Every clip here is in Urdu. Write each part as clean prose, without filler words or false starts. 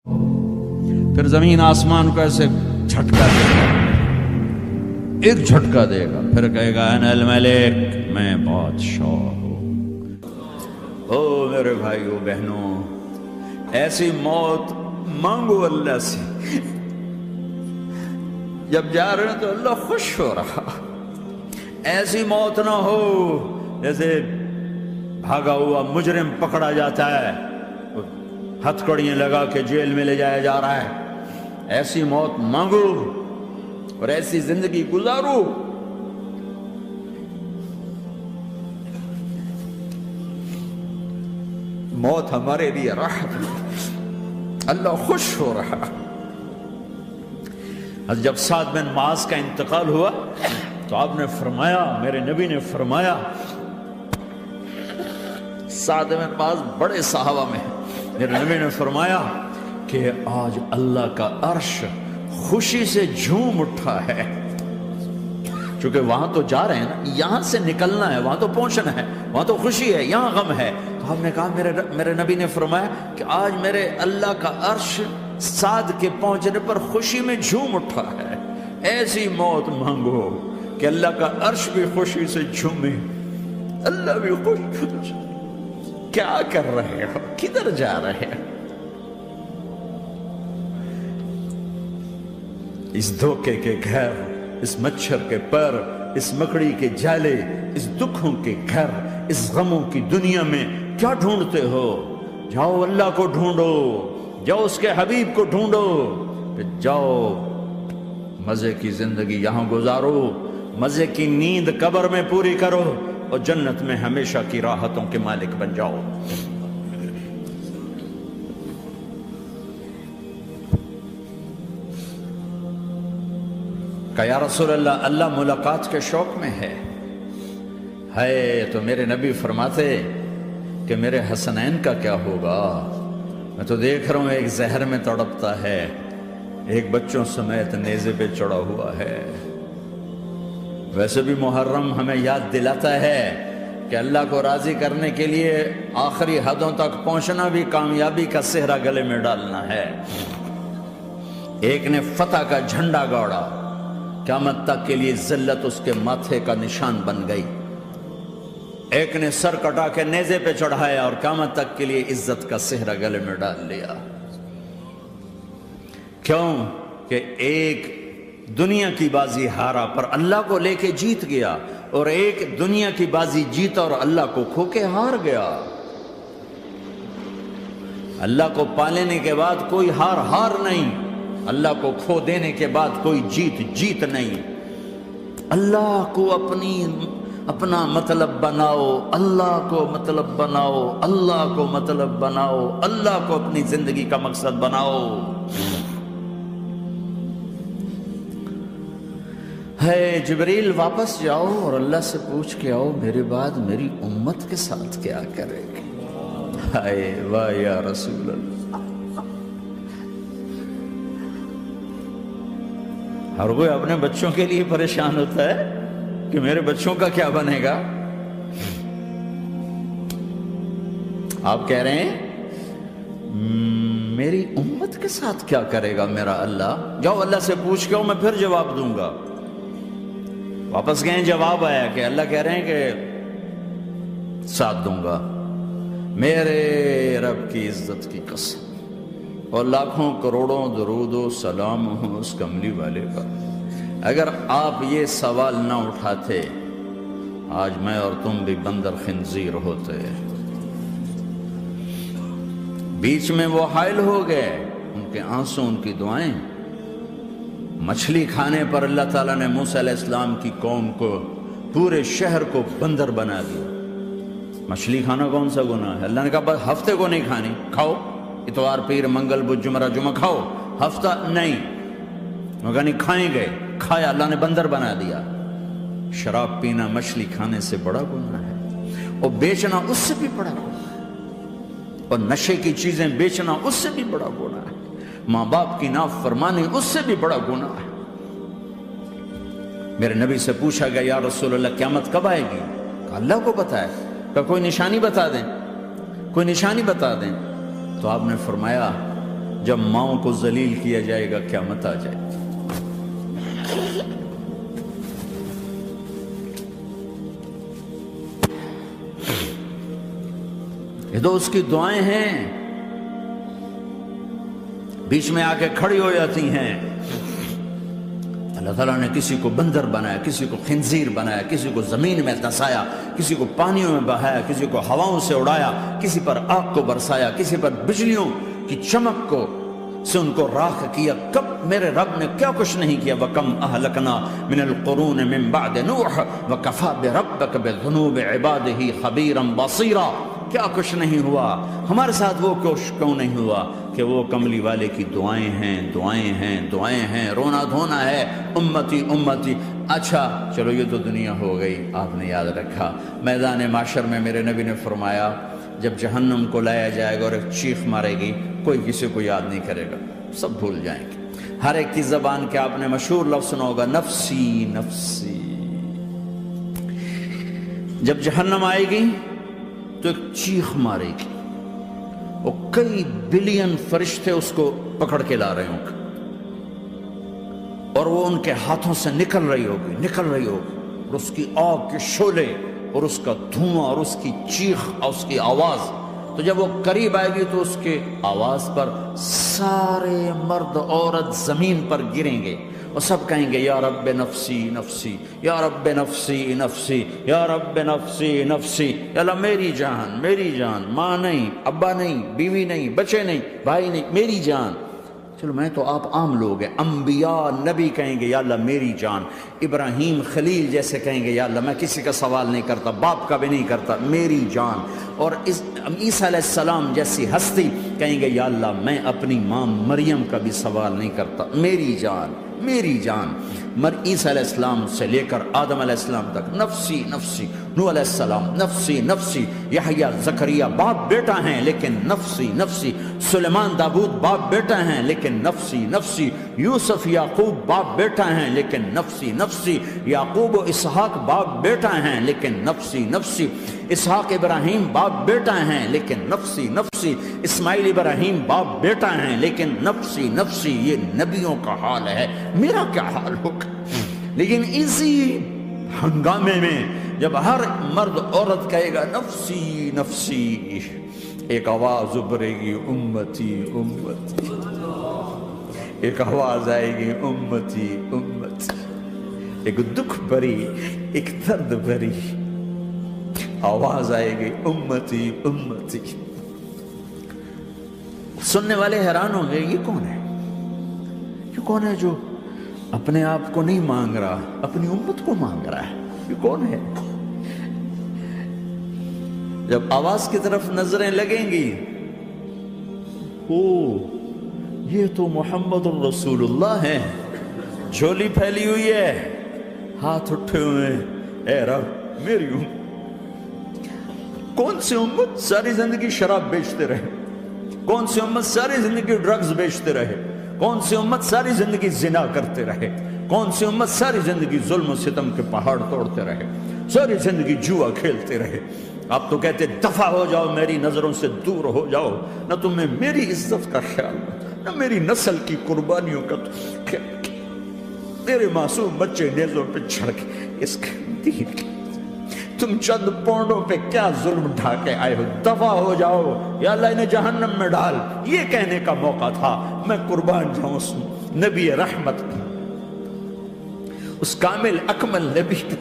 پھر زمین آسمان کو ایسے جھٹکا دے گا، ایک جھٹکا دے گا، پھر کہے گا انا الملک، میں بادشاہ ہوں۔ او میرے بھائیو بہنوں، ایسی موت مانگو اللہ سے، جب جا رہے ہیں تو اللہ خوش ہو رہا۔ ایسی موت نہ ہو جیسے بھاگا ہوا مجرم پکڑا جاتا ہے، ہتھکڑیاں لگا کے جیل میں لے جایا جا رہا ہے۔ ایسی موت مانگو اور ایسی زندگی گزارو۔ موت ہمارے لیے راحت ہے، اللہ خوش ہو رہا۔ جب سعد بن معاذ کا انتقال ہوا تو آپ نے فرمایا، میرے نبی نے فرمایا، سعد بن معاذ بڑے صحابہ میں ہیں، میرے نبی نے فرمایا کہ آج اللہ کا عرش خوشی سے جھوم اٹھا ہے، چونکہ وہاں تو جا رہے ہیں نا، یہاں سے نکلنا ہے، وہاں تو پہنچنا ہے، وہاں تو خوشی ہے، یہاں غم ہے۔ تو آپ نے کہا، میرے نبی نے فرمایا کہ آج میرے اللہ کا عرش سعد کے پہنچنے پر خوشی میں جھوم اٹھا ہے۔ ایسی موت مانگو کہ اللہ کا عرش بھی خوشی سے جھومے، اللہ بھی خوش ہو جائے۔ کیا کر رہے ہو؟ کدھر جا رہے ہو؟ اس دھوکے کے گھر، اس مچھر کے پر، اس مکڑی کے جالے، اس دکھوں کے گھر، اس غموں کی دنیا میں کیا ڈھونڈتے ہو؟ جاؤ اللہ کو ڈھونڈو، جاؤ اس کے حبیب کو ڈھونڈو، پھر جاؤ مزے کی زندگی یہاں گزارو، مزے کی نیند قبر میں پوری کرو، اور جنت میں ہمیشہ کی راحتوں کے مالک بن جاؤ۔ کہ یا رسول اللہ، اللہ ملاقات کے شوق میں ہے تو میرے نبی فرماتے کہ میرے حسنین کا کیا ہوگا؟ میں تو دیکھ رہا ہوں ایک زہر میں تڑپتا ہے، ایک بچوں سمیت نیزے پہ چڑھا ہوا ہے۔ ویسے بھی محرم ہمیں یاد دلاتا ہے کہ اللہ کو راضی کرنے کے لیے آخری حدوں تک پہنچنا بھی کامیابی کا صحرا گلے میں ڈالنا ہے۔ ایک نے فتح کا جھنڈا گاڑا، قیامت تک کے لیے ذلت اس کے ماتھے کا نشان بن گئی۔ ایک نے سر کٹا کے نیزے پہ چڑھایا اور قیامت تک کے لیے عزت کا صحرا گلے میں ڈال لیا۔ کیوں کہ ایک دنیا کی بازی ہارا پر اللہ کو لے کے جیت گیا، اور ایک دنیا کی بازی جیتا اور اللہ کو کھو کے ہار گیا۔ اللہ کو پانے کے بعد کوئی ہار نہیں، اللہ کو کھو دینے کے بعد کوئی جیت نہیں۔ اللہ کو اپنا مطلب بناؤ، اللہ کو مطلب بناؤ، اللہ کو مطلب بناؤ، اللہ کو اپنی زندگی کا مقصد بناؤ۔ جبریل واپس جاؤ اور اللہ سے پوچھ کے آؤ، میرے بعد میری امت کے ساتھ کیا کرے گی؟ واہ یا رسول اللہ۔ ہر کوئی اپنے بچوں کے لیے پریشان ہوتا ہے کہ میرے بچوں کا کیا بنے گا۔ آپ کہہ رہے ہیں میری امت کے ساتھ کیا کرے گا میرا اللہ؟ جاؤ اللہ سے پوچھ کے میں پھر جواب دوں گا۔ واپس گئے، جواب آیا کہ اللہ کہہ رہے ہیں کہ ساتھ دوں گا، میرے رب کی عزت کی قسم، اور لاکھوں کروڑوں درود و سلام ہوں اس کملی والے پر۔ اگر آپ یہ سوال نہ اٹھاتے، آج میں اور تم بھی بندر خنزیر ہوتے۔ بیچ میں وہ حائل ہو گئے، ان کے آنسو، ان کی دعائیں۔ مچھلی کھانے پر اللہ تعالیٰ نے موسیٰ علیہ السلام کی قوم کو، پورے شہر کو بندر بنا دیا۔ مچھلی کھانا کون سا گناہ ہے؟ اللہ نے کہا بس ہفتے کو نہیں کھانی، کھاؤ، اتوار پیر منگل بدھ جمعہ جمعہ کھاؤ، ہفتہ نہیں۔ مگر نہیں کھائیں گے، کھایا، اللہ نے بندر بنا دیا۔ شراب پینا مچھلی کھانے سے بڑا گناہ ہے، اور بیچنا اس سے بھی بڑا گناہ ہے، اور نشے کی چیزیں بیچنا اس سے بھی بڑا گناہ ہے، ماں باپ کی نافرمانی اس سے بھی بڑا گناہ ہے۔ میرے نبی سے پوچھا گیا یا رسول اللہ قیامت کب آئے گی؟ کہا اللہ کو پتہ ہے۔ کہا کوئی نشانی بتا دیں، کوئی نشانی بتا دیں۔ تو آپ نے فرمایا جب ماؤں کو ذلیل کیا جائے گا قیامت آ جائے گی۔ یہ تو اس کی دعائیں ہیں، بیچ میں آ کے کھڑی ہو جاتی ہیں۔ اللہ تعالیٰ نے کسی کو بندر بنایا، کسی کو خنزیر بنایا، کسی کو زمین میں دھسایا، کسی کو پانیوں میں بہایا، کسی کو ہواؤں سے اڑایا، کسی پر آگ کو برسایا، کسی پر بجلیوں کی چمک کو سے ان کو راکھ کیا۔ کب میرے رب نے کیا کچھ نہیں کیا۔ وَكَمْ أَهْلَكْنَا مِنَ الْقُرُونِ مِنْ بَعْدِ نُوحٍ وَكَفَى بِرَبِّكَ بِذُنُوبِ عِبَادِهِ خَبِيرًا بَصِيرًا۔ کیا کچھ نہیں ہوا ہمارے ساتھ، وہ کچھ کیوں نہیں ہوا کہ وہ کملی والے کی دعائیں ہیں، دعائیں ہیں، دعائیں ہیں، رونا دھونا ہے، امتی امتی۔ اچھا چلو یہ تو دنیا ہو گئی، آپ نے یاد رکھا میدان معاشر میں میرے نبی نے فرمایا جب جہنم کو لایا جائے گا اور ایک چیخ مارے گی، کوئی کسی کو یاد نہیں کرے گا، سب بھول جائیں گے۔ ہر ایک کی زبان کے آپ نے مشہور لفظ سنا ہوگا، نفسی نفسی۔ جب جہنم آئے گی تو ایک چیخ مارے گی، وہ کئی بلین فرشتے اس کو پکڑ کے لا رہے ہوں گے، اور وہ ان کے ہاتھوں سے نکل رہی ہوگی، اور اس کی آگ کے شعلے اور اس کا دھواں اور اس کی چیخ اور اس کی آواز۔ تو جب وہ قریب آئے گی تو اس کے آواز پر سارے مرد عورت زمین پر گریں گے اور سب کہیں گے یا رب نفسی نفسی، یا رب نفسی نفسی، یا رب نفسی نفسی۔ یا اللہ میری جان، میری جان، ماں نہیں، ابا نہیں، بیوی نہیں، بچے نہیں، بھائی نہیں، میری جان۔ چلو میں تو آپ عام لوگ ہیں، انبیاء نبی کہیں گے یا اللہ میری جان، ابراہیم خلیل جیسے کہیں گے یا اللہ میں کسی کا سوال نہیں کرتا، باپ کا بھی نہیں کرتا، میری جان۔ اور عیسیٰ علیہ السلام جیسی ہستی کہیں گے یا اللہ میں اپنی ماں مریم کا بھی سوال نہیں کرتا، میری جان، میری جان۔ عیسیٰ علیہ السلام سے لے کر آدم علیہ السلام تک نفسی نفسی، نوح علیہ السلام نفسی نفسی، یحییٰ زکریا باپ بیٹا ہیں لیکن نفسی نفسی، سلیمان داؤد باپ بیٹا ہیں لیکن نفسی نفسی، یوسف یعقوب باپ بیٹا ہیں لیکن نفسی نفسی، یعقوب و اسحاق باپ بیٹا ہیں لیکن نفسی نفسی، اسحاق ابراہیم باپ بیٹا ہیں لیکن نفسی نفسی، اسماعیل ابراہیم باپ بیٹا ہیں لیکن نفسی نفسی۔ یہ نبیوں کا حال ہے، میرا کیا حال ہوگا؟ لیکن اسی ہنگامے میں جب ہر مرد عورت کہے گا نفسی نفسی، ایک آواز ابھرے گی امتی امتی، ایک آواز آئے گی امتی امتی، ایک دکھ بھری، ایک درد بھری آواز آئے گی امتی امتی۔ سننے والے حیران ہوں گے یہ کون ہے، یہ کون ہے جو اپنے آپ کو نہیں مانگ رہا، اپنی امت کو مانگ رہا ہے، یہ کون ہے؟ جب آواز کی طرف نظریں لگیں گی، او یہ تو محمد الرسول اللہ ہے، جھولی پھیلی ہوئی ہے، ہاتھ اٹھے ہوئے ہیں، اے رب میری امت۔ کون سی امت ساری زندگی شراب بیچتے رہے، کون سی امت ساری زندگی ڈرگز بیچتے رہے، کون سی امت ساری زندگی زنا کرتے رہے، کون سی امت ساری زندگی ظلم و ستم کے پہاڑ توڑتے رہے، ساری زندگی جوا کھیلتے رہے۔ آپ تو کہتے دفع ہو جاؤ، میری نظروں سے دور ہو جاؤ، نہ تمہیں میری عزت کا خیال، نہ میری نسل کی قربانیوں کا خیال، میرے معصوم بچے نیزوں پہ چڑھ کے اس کے دین کے تم چند پونڈوں پہ کیا ظلم ڈھا کے آئے ہو، دفع ہو جاؤ یا اللہ انہیں جہنم میں ڈال۔ یہ کہنے کا موقع تھا، میں قربان جاؤں اس نبی رحمت پہ، اس کامل اکمل نبی پہ،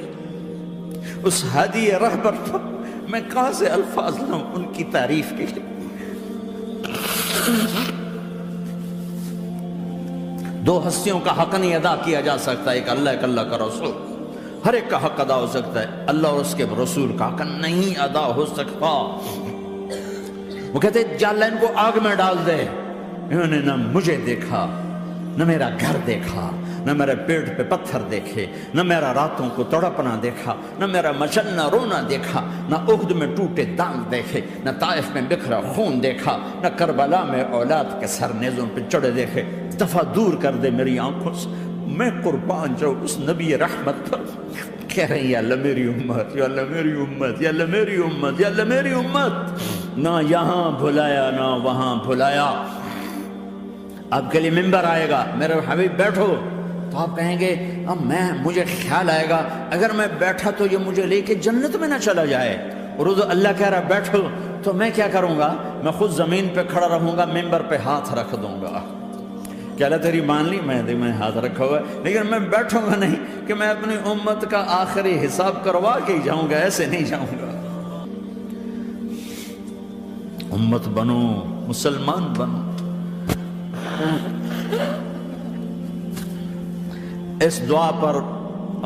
اس ہادی رہبر پر۔ میں کہاں سے الفاظ لاؤں ان کی تعریف کے لیے؟ دو ہستیوں کا حق نہیں ادا کیا جا سکتا، ایک اللہ، ایک اللہ کا رسول۔ ہر ایک کا حق ادا ہو سکتا ہے، اللہ اور اس کے رسول کا حق نہیں ادا ہو سکتا۔ وہ کہتے ہیں یا اللہ ان کو آگ میں ڈال دے، انہوں نے نہ مجھے دیکھا، نہ میرا گھر دیکھا، نہ میرے پیٹ پہ پتھر دیکھے، نہ میرا راتوں کو تڑپنا دیکھا، نہ میرا مچلنا رونا دیکھا، نہ احد میں ٹوٹے دانت دیکھے، نہ طائف میں بکھرا خون دیکھا، نہ کربلا میں اولاد کے سر نیزوں پہ چڑھے دیکھے۔ دفعہ دور کر دے میری آنکھوں سے، میں قربان جاؤں اس نبی رحمت پر۔ کہہ رہے ہیں یا اللہ میری امت، یا اللہ میری امت، یا اللہ میری امت، یا اللہ میری امت۔ نہ یہاں بھلایا نہ وہاں بھلایا، آپ کے لیے ممبر آئے گا، میرے حبیب بیٹھو، تو آپ کہیں گے اب مجھے خیال آئے گا اگر میں بیٹھا تو یہ مجھے لے کے جنت میں نہ چلا جائے، اور اللہ کہہ رہا بیٹھو، تو میں کیا کروں گا؟ میں خود زمین پہ کھڑا رہوں گا، ممبر پہ ہاتھ رکھ دوں گا کہ اللہ تیری مان لی، میں ہاتھ رکھا ہوا ہے، لیکن میں بیٹھوں گا نہیں کہ میں اپنی امت کا آخری حساب کروا کے ہی جاؤں گا، ایسے نہیں جاؤں گا۔ امت بنو، مسلمان بنو۔ اس دعا پر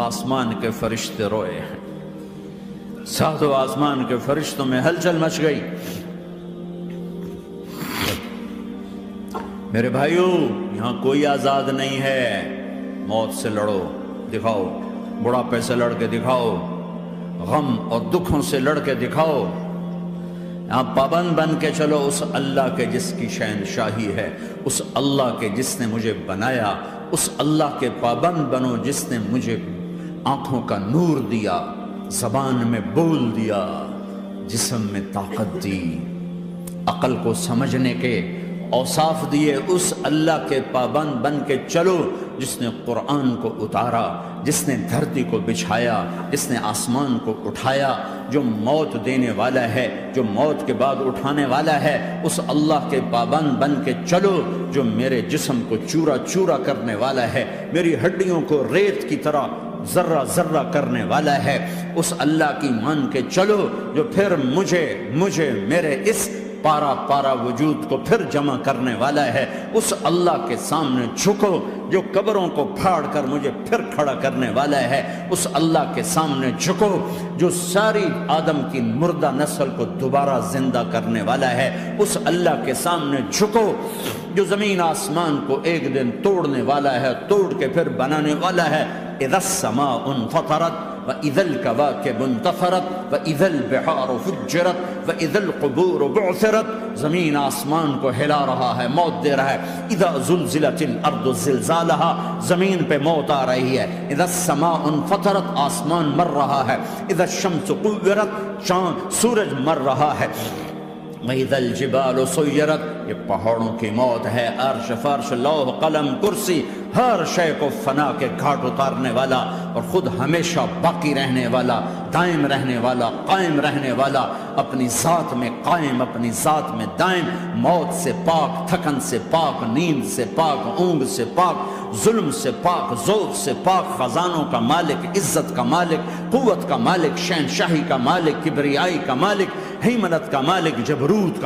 آسمان کے فرشتے روئے ہیں، ساتوں آسمان کے فرشتوں میں ہلچل مچ گئی۔ میرے بھائیو، یہاں کوئی آزاد نہیں ہے، موت سے لڑو، دکھاؤ، بڑھاپے سے لڑ کے دکھاؤ، غم اور دکھوں سے لڑ کے دکھاؤ، یہاں پابند بن کے چلو اس اللہ کے جس کی شہنشاہی ہے، اس اللہ کے جس نے مجھے بنایا، اس اللہ کے پابند بنو جس نے مجھے آنکھوں کا نور دیا، زبان میں بول دیا، جسم میں طاقت دی، عقل کو سمجھنے کے اوصاف دیے، اس اللہ کے پابند بن کے چلو جس نے قرآن کو اتارا، جس نے دھرتی کو بچھایا، جس نے آسمان کو اٹھایا، جو موت دینے والا ہے، جو موت کے بعد اٹھانے والا ہے، اس اللہ کے پابند بن کے چلو جو میرے جسم کو چورا چورا کرنے والا ہے، میری ہڈیوں کو ریت کی طرح ذرہ ذرہ کرنے والا ہے، اس اللہ کی مان کے چلو جو پھر مجھے میرے اس پارا پارا وجود کو پھر جمع کرنے والا ہے، اس اللہ کے سامنے جھکو جو قبروں کو پھاڑ کر مجھے پھر کھڑا کرنے والا ہے، اس اللہ کے سامنے جھکو جو ساری آدم کی مردہ نسل کو دوبارہ زندہ کرنے والا ہے، اس اللہ کے سامنے جھکو جو زمین آسمان کو ایک دن توڑنے والا ہے، توڑ کے پھر بنانے والا ہے۔ اذا السماء انفطرت وَإِذَا الْكَوَاكِبُ انتَثَرَتْ وَإِذَا الْبِحَارُ فُجِّرَتْ وَإِذَا الْقُبُورُ بُعْثِرَتْ، زمین آسمان کو ہلا رہا ہے، موت دے رہا ہے۔ اِذَا زُلْزِلَتِ الْأَرْضُ زِلْزَالَهَا، زمین پہ موت آ رہی ہے۔ اِذَا السَّمَاءُ انفطرت، آسمان مر رہا ہے۔ اِذَا الشَّمْسُ كُوِّرَتْ، سورج مر رہا ہے۔ وَإِذَا الْجِبَالُ سُيِّرَتْ، یہ پہاڑوں کی موت ہے۔ عرش فرش لوح قلم کرسی، ہر شے کو فنا کے گھاٹ اتارنے والا اور خود ہمیشہ باقی رہنے والا، دائم رہنے والا، قائم رہنے والا، اپنی ذات میں قائم، اپنی ذات میں دائم، موت سے پاک، تھکن سے پاک، نیند سے پاک، اونگ سے پاک، ظلم سے پاک، ذوق سے پاک، خزانوں کا مالک، عزت کا مالک، قوت کا مالک، شہنشاہی کا مالک، کبریائی کا مالک، ہیمنت کا مالک، جبروت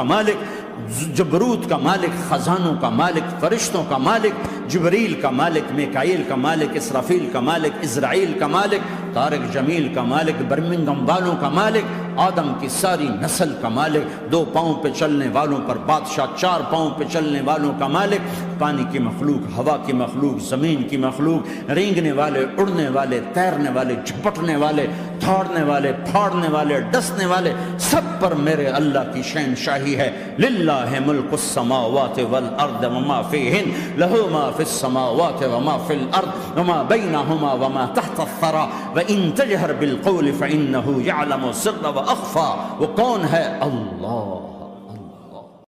کا مالک، خزانوں کا مالک، فرشتوں کا مالک، جبریل کا مالک، میکائیل کا مالک، اسرافیل کا مالک، اسرائیل کا مالک، طارق جمیل کا مالک، برمنگم والوں کا مالک، آدم کی ساری نسل کا مالک، 2 پاؤں پہ چلنے والوں پر بادشاہ، 4 پاؤں پہ چلنے والوں کا مالک، پانی کی مخلوق، ہوا کی مخلوق، زمین کی مخلوق، رینگنے والے، اڑنے والے، تیرنے والے، جھپٹنے والے، دھاڑنے والے، پھاڑنے والے، ڈسنے والے، سب پر میرے اللہ کی شہنشاہی ہے۔ للہ ملک السماوات والارض وما فیہن، لہ ما فی السماوات وما فی الارض وما بینہما وما تحت الثری وان تجہر بالقول فانہ یعلم السر واخفی۔ وہ کون ہے؟ اللہ۔